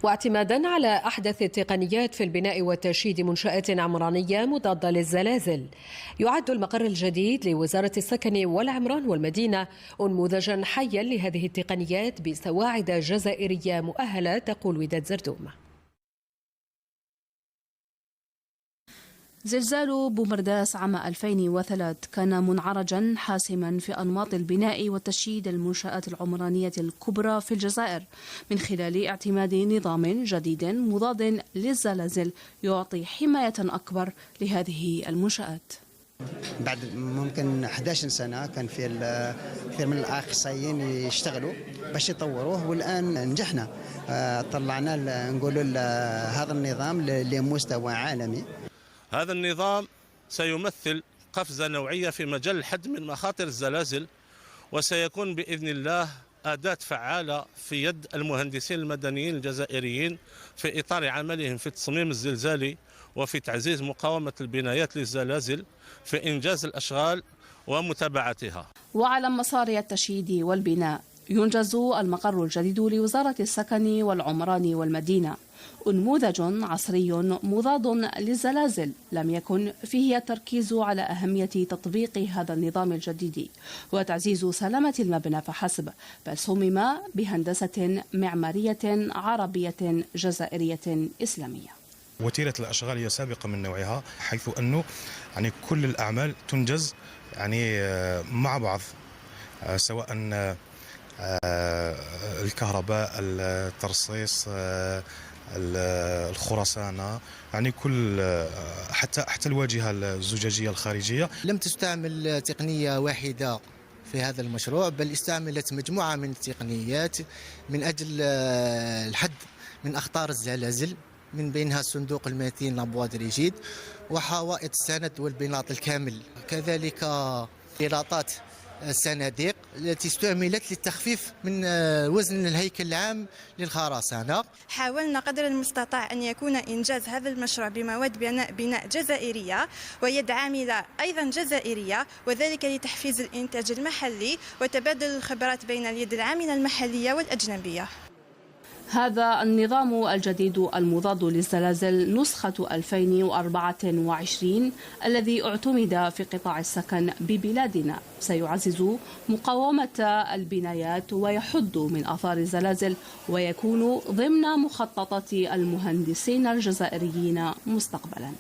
واعتمادا على أحدث التقنيات في البناء وتشييد منشآت عمرانية مضادة للزلازل، يعد المقر الجديد لوزارة السكن والعمران والمدينة أنموذجا حيا لهذه التقنيات بسواعد جزائرية مؤهلة، تقول وداد زردوم. زلزال بومرداس عام 2003 كان منعرجا حاسما في أنماط البناء وتشييد المنشآت العمرانية الكبرى في الجزائر من خلال اعتماد نظام جديد مضاد للزلازل يعطي حماية أكبر لهذه المنشآت. بعد ممكن 11 سنة كان في كثير من الأخصائيين يشتغلوا باش يطوروه، والآن نجحنا طلعنا نقولوا هذا النظام لمستوى عالمي. هذا النظام سيمثل قفزة نوعية في مجال الحد من مخاطر الزلازل، وسيكون بإذن الله أداة فعالة في يد المهندسين المدنيين الجزائريين في إطار عملهم في التصميم الزلزالي وفي تعزيز مقاومة البنايات للزلازل في إنجاز الأشغال ومتابعتها. وعلى مسار التشييد والبناء ينجز المقر الجديد لوزارة السكن والعمران والمدينة، أنموذج عصري مضاد للزلازل لم يكن فيه التركيز على أهمية تطبيق هذا النظام الجديد وتعزيز سلامة المبنى فحسب، بل صمم بهندسة معمارية عربية جزائرية إسلامية. وتيرة الأشغال هي سابقة من نوعها، حيث أنه كل الأعمال تنجز مع بعض، سواء الكهرباء، الترصيص، الخرسانة، كل حتى الواجهة الزجاجية الخارجية. لم تستعمل تقنية واحدة في هذا المشروع، بل استعملت مجموعة من التقنيات من أجل الحد من أخطار الزلازل، من بينها الصندوق المتين لابواد ريجيد وحوائط السند والبلاط الكامل، كذلك بلاطات الصناديق التي استعملت للتخفيف من وزن الهيكل العام للخرسانة. حاولنا قدر المستطاع أن يكون إنجاز هذا المشروع بمواد بناء جزائرية ويد عاملة أيضا جزائرية، وذلك لتحفيز الإنتاج المحلي وتبادل الخبرات بين اليد العاملة المحلية والأجنبية. هذا النظام الجديد المضاد للزلازل نسخة 2024 الذي اعتمد في قطاع السكن ببلادنا سيعزز مقاومة البنايات ويحد من آثار الزلازل، ويكون ضمن مخططات المهندسين الجزائريين مستقبلا.